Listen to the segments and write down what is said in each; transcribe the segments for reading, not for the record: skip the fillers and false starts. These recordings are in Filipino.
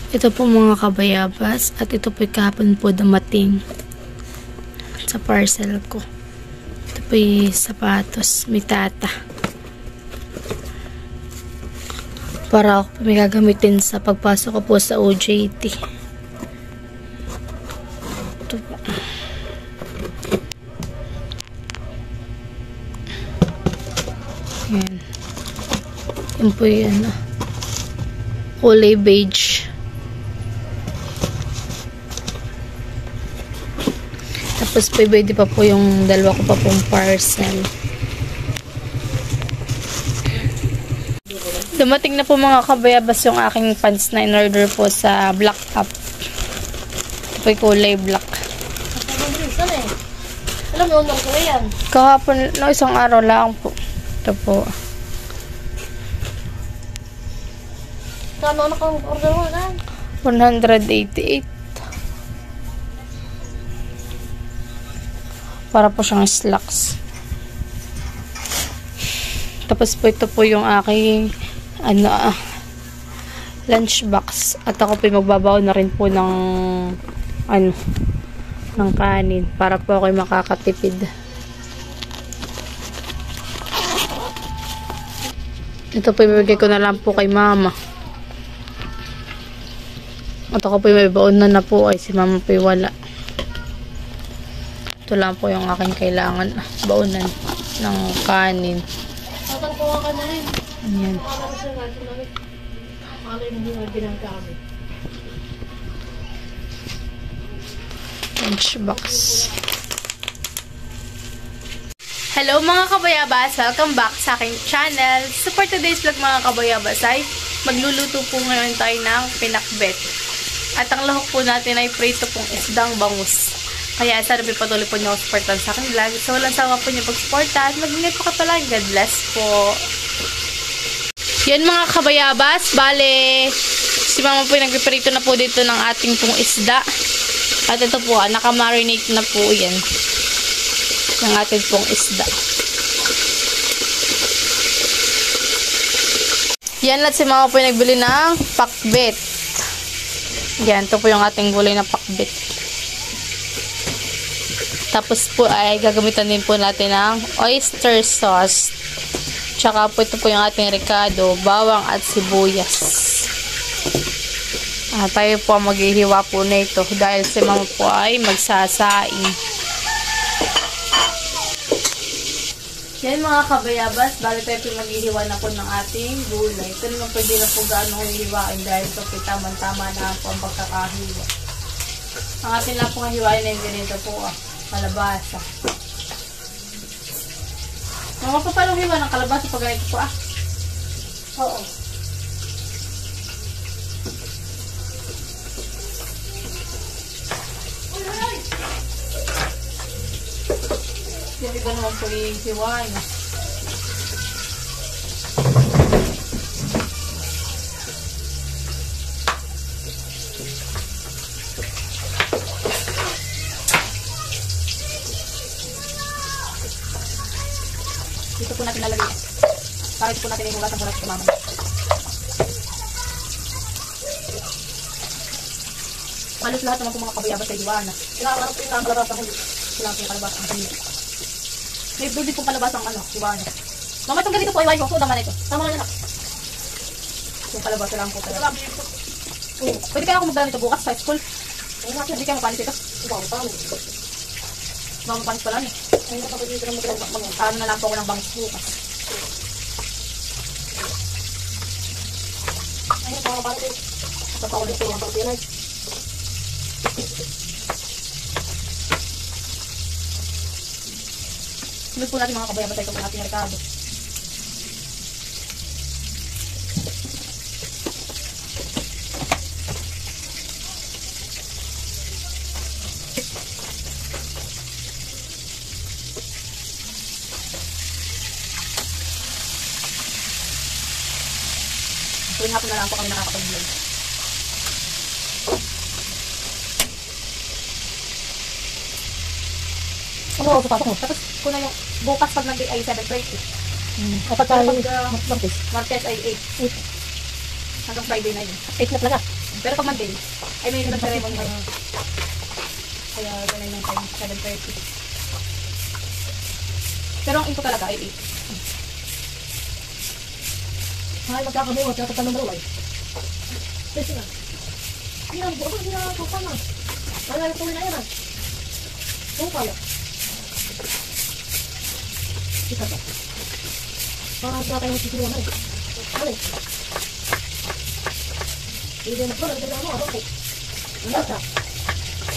Ito po mga kabayabas, at ito po kahapon po dumating sa parcel ko. Ito po yung sapatos, may tata. Para ako po may gagamitin sa pagpasok ko po sa OJT. Ito po. Yan. Yan po yung kulay beige. Tapos pwede pa po yung dalawa ko pa pong parcel. Dumating na po mga kabayabas yung aking pants na in-order po sa Black Up. Ito po yung kulay black. Alam mo, nung ko yan. Kahapon, no, isang araw lang po. Ito po. Kano naka-order mo na? 188. Para po siyang slacks. Tapos po ito po yung aking lunchbox. At ako po magbabaw na rin po ng ng kanin para po ako makakatipid. Ito po ibibigay ko na lang po kay mama. At ako po may baon na po ay si mama po wala. Ito lang po yung aking kailangan baunan ng kanin. Tatangkuha ka na rin. Ayan. Lunchbox. Hello mga kabayabas! Welcome back sa aking channel. So for today's vlog mga kabayabas ay magluluto po ngayon tayo ng pinakbet. At ang lahok po natin ay prito pong isdang bangus. Kaya sana patuloy po niyo supportan sa aking vlog. So walang sawa po niyo pag-supportan. Mag-ingat po ka lang. God bless po. Yan mga kabayabas. Bale, si mama po nagpiprito na po dito ng ating pong isda. At ito po, naka-marinate na po yan. Ng ating pong isda. Yan lahat si mama po nagbili ng pakbet. Yan, ito po yung ating gulay na pakbet. Tapos po ay gagamitan din po natin ng oyster sauce. Tsaka po ito po yung ating ricado, bawang at sibuyas. Tayo po maghihiwa po na ito dahil si mama po ay magsasaing. Yan mga kabayabas, bali tayo po maghihiwa na po ng ating gulay. Ito naman pwede na po gaano hihiwain dahil ito po tamang-tama na po ang pagkakahiwa. Ang ating lang po hiwain na yung ganito po kalabasa. Mga papalong hiwa ng kalabasa pag ganito po Oo. Hindi ko naman po hihiwain. Dito po natin lalagay. Para ito po natin ihulat ang hulat sa mama. Halos lahat naman po mga kabayabas ay hiwa na. Kailangan ko yung kalabasa ko. Kailangan po yung kalabasa ang kanila. May blue din pong kalabasa ang hiwa na. Mama, itong ganito po ay ko. Daman ito. Tama na lang. Yung kalabasa lang po talaga. Grabe ito. Pwede kaya ako magdala nito bukas sa school. Hindi kaya mapanis ito. Ikaw, paano? Mama, mapanis pala niya. Ay, nakapagod ka ng magandang. Ano na lang po ako ng bangus bukas. Ay, nakapagod ito. Nakapagod ito. Nakapagod ito. Sunod po natin mga kabayabas ito po natin ricado. Tuwing hapon na lang po kami nakakapag-vlog. Ano, pasok mo? Tapos kung na yung bukas pag nag ay 7:30. Kapag tayo, Pag Martes. Martes ay 8. Hanggang Friday na yun. 8 na talaga. Pero pag Monday, ay may ilang tayo mga kaya ganun yung time, 7:30. Pero ang info talaga ay 8. Ay, magkakabuhat. Katatanong daw ay. Pwede na. Hindi na, buwan. Hindi na, buwan na. Ay, ay, tuloy na yan ah. Oo, kaya. Kita ka. Parang sa tayo magsisilungan na eh. Ano eh? Hindi na po, nagdala mo. Ano eh? Ano siya?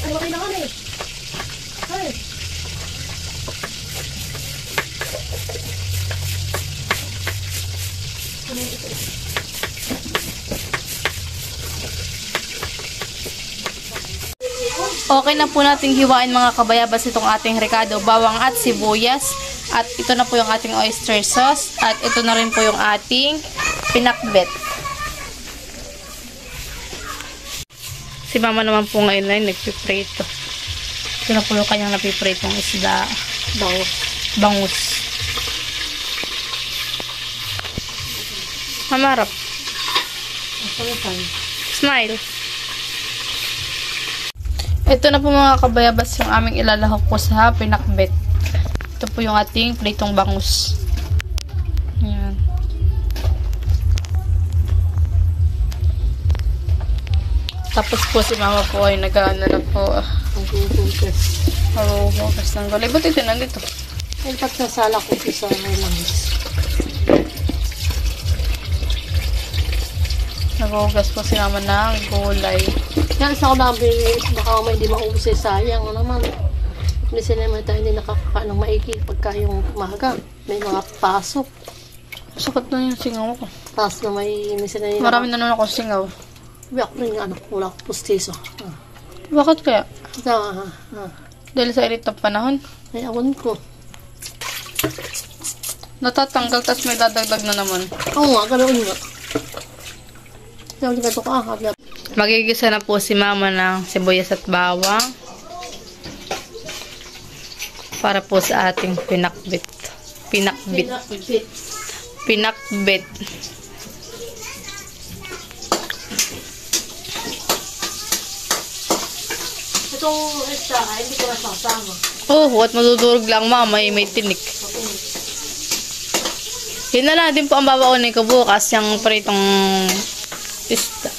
Ay, makay na nga eh. Ay. Okay na po nating hiwain mga kabayabas itong ating ricado, bawang at sibuyas. At ito na po yung ating oyster sauce. At ito na rin po yung ating pinakbet. Si mama naman po ngayon ay nagpiprito. Ito na po yung kanyang napipritong isda. Bangus. Mamarap. Smile. Ito na po mga kabayabas yung aming ilalahok po sa pinakbet. Ito po yung ating pritong bangus. Ayan. Tapos po si mama po ay nag-ano na po. Hugas ng gulay. Ba't ito nandito? Ay, pagsasala ko sa langis. Naghuhugas po si mama ng gulay. Yan, sa ako nabili, baka may hindi maubos eh, sayang. Ano naman, minsan naman tayo hindi nakakakain ng maigi pagka yung umaga. May mga pasok. Sukat na yung singaw ko. Tapos na may, minsan na yung... Marami na nun ako singaw. Biyak rin yung anak, wala ko pustiso. Bakit kaya? Ah. Dahil sa init ng panahon. Ay, awan ko. Natatanggal, tapos may dadagdag na naman. Oo nga, ganoon nga. Kaya ulit ka ito ka, Magigisa na po si mama ng sibuyas at bawang para po sa ating pinakbet. Pinakbet. Itong extra, hindi ko nasasama. Oh, at madudurog lang mama, may tinik. Yun na lang din po ang babaunin ko bukas, yung pritong isda.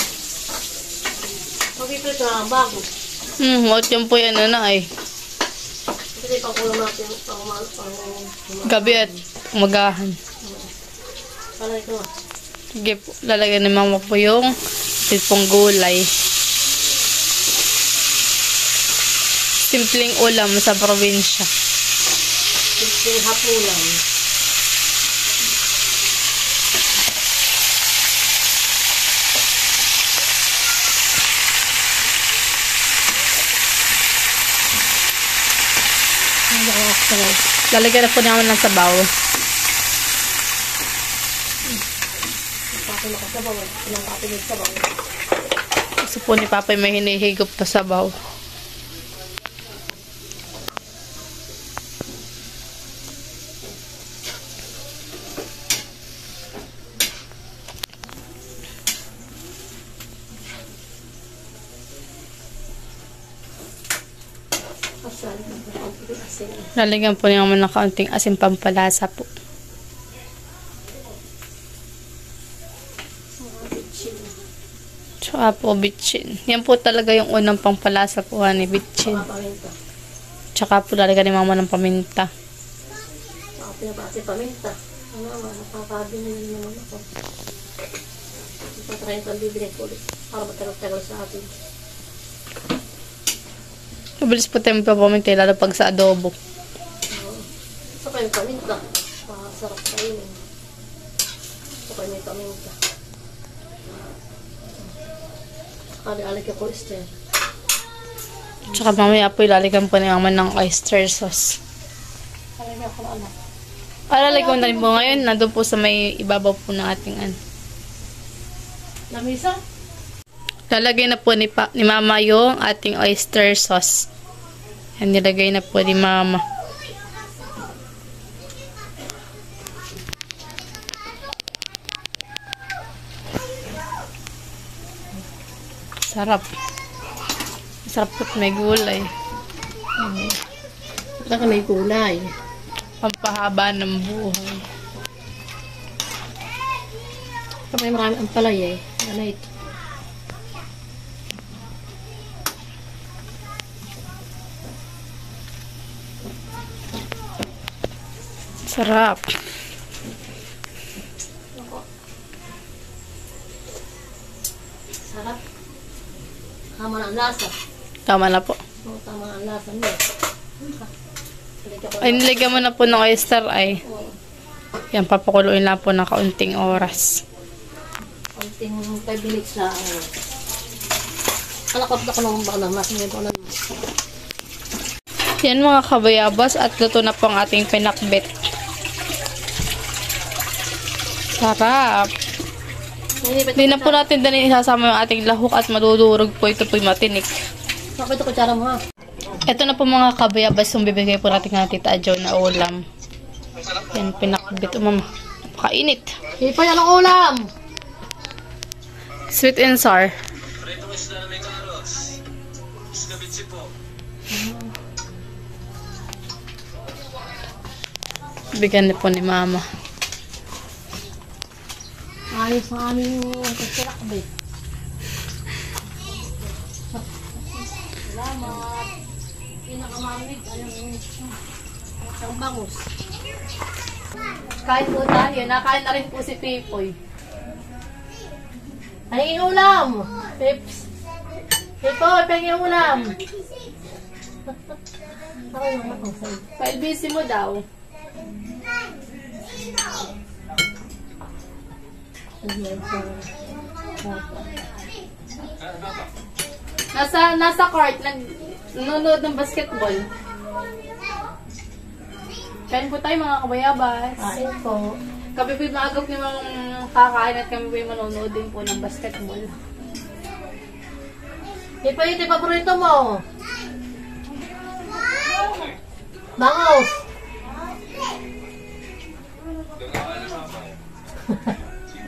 Mag-iprito na bago. At yun po yan na ay. Kasi pakulang natin Gabi at umagahan. Para ito. Sige po, lalagyan ni mama po yung tipong gulay. Simpleng ulam sa probinsya. Simpleng hapulan. Lalagyan na po naman ng sabaw. Gusto po ni Papa may hinihigop na sabaw. Lalagyan po naman ng kaunting asin pampalasa po. Tsaka po bitchin. Yan po talaga yung unang pampalasa po ni bitchin. Tsaka po lalagyan ni mama ng paminta. Ako pinabati paminta. Ano naman, nakakabili naman ako. Ipatry ito ang bibili ko ulit. Para matagal-tagal sa atin. Mabilis po tayo magpapaminta lalo pag sa adobo. Sa kayo paminta. Sarap kayo. Sa kayo may paminta. Kali-alik ako oyster. Tsaka mamaya po ilalagyan po naman ng oyster sauce. Kali-alik ako na Lalagyan na rin po ngayon. Nandun po sa may ibabaw po ng ating Lamisa? Lalagay na po ni mama yung ating oyster sauce. Yan, nilagay na po ni mama. Sarap. Sarap at may gulay. Baka may kulay. Pampahaba ng buhay. Kapag may marami ang palay eh. Ano ito? Sarap. Sarap. Tama na ang lasa. Tama na po. Oo, tama na ang lasa niya. Ay, nilagyan mo na po ng oyster ay. Yan, papakuluin lang po ng kaunting oras. Konting 5 minutes na. Kalakot ako nung baka na. Mas ngayon ko na. Yan mga kabayabas at luto na po ang ating pinakbet. Sarap. Hindi na po natin din isasama yung ating lahok at madudurog po ito po'y matinik. Bakit ito kutsara mo ha? Ito na po mga kabayabas yung bibigay po natin ng Tita Adjo na ulam. Yan, pinakbet. Mama, pakainit. Ipay, anong ulam? Sweet and sour. Bigyan niyo po ni Mama. Ayos ang aming kutsirakbet. Salamat. Pinakamamig. Ang bangus. Kain po tayo. Nakain na rin po si Pipoy. Ay, ulam! Pips! Pipoy, pengin ulam! Ako yung matang. While busy mo daw. Nasa court, nanonood ng basketball. Kain po tayo mga kabayabas. Kain po. Kami po'y maagap ni mga kakain at kami po'y manonood din po ng basketball. Pipoy, ito yung paborito mo. Bangus!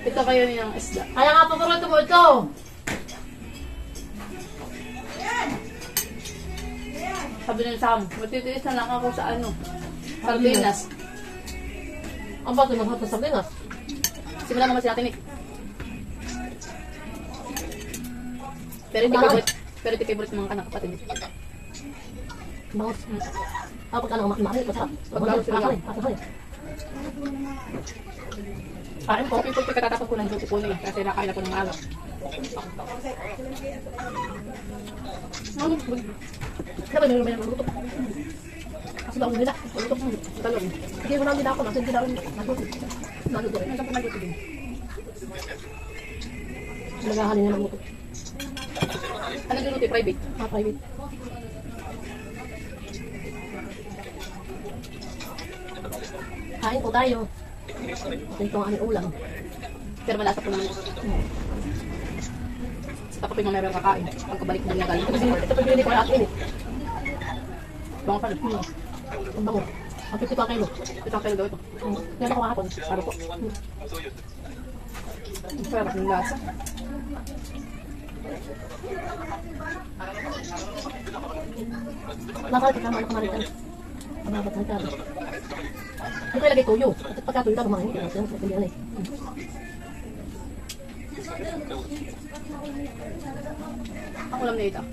Ito kayo niyang isda. Kaya nga paborito mo ito. Sabi ng Sam, matitiis na lang ako sa sardinas. Ang bago ng hapon sa Sardinas. Simulan naman si Ate Nick. Pero ito favorite mga anak kapatid. Bangus. Kapag ka nang makimakin, masarap. Bangus sila makimakin. Masarap. Kain po. People pagkatatapos ko ng duty po niya kasi nakain ako ng maaga. Dapat nyo naman maluto. Kasi ba ako nila? Maluto ko. Talong. Hindi mo lang din ako. Nasa hindi lang maluto. Maluto. Nasa maluto din. Nagahalin niya maluto. Ano duty? Private? Private. Kain po tayo. Ito ang aming ulam. Pero malasa po naman. Sa ako po yung mayroong kakain. Pagkabalik din na galing. Ito pag binili ko ang akin eh. Bango pa rin. Ang bango. Ang 50 pa kilo. Ito ang kayo daw ito. Yan ako kahapon. Para po. Pero ang lasa. Bakit kama anak kamaritan? Amabat ng karo. Ano kayo lagay tuyo? At pagka tuyo daw, kumain. Yan eh. Ang ulam na ito.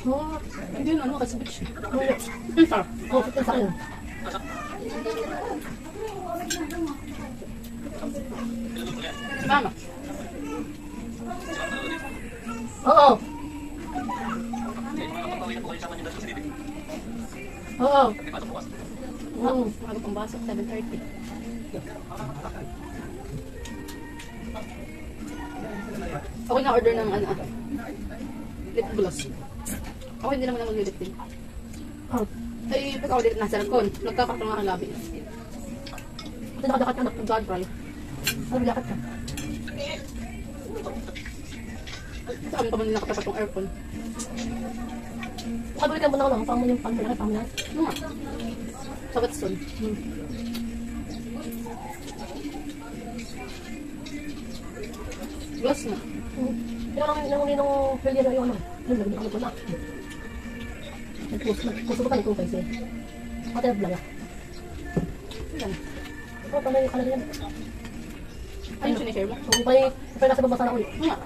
Oh, Hindi yun ano kasi bitch. Sarap. oh, ito sa akin. Mama. Oo. Oo. Ano pang basok? 7:30. Ako na-order ng lip gloss. Ako hindi naman mag-lip tint. Oh. Ay, pag ako dito nasa lakon, nagkakatong nga ang labi. Ito nakajakat ka na. God cry. Ano jakat ka? Saan pa man nila katapat ng aircon? Pagkabalikan mo na ako lang. Pang mo yung pang-malaki, pang-malaki. Ano nga? Sa Watson. Glass na. Pero nang ninong pwede yung ano. Yung lagi ako na. Gusto ko kayo kasi. Ate vlog ah. Yan. Ito tamay ka na yan. Ano sinishare mo? So, pa nasa babasa na ulit. Nga.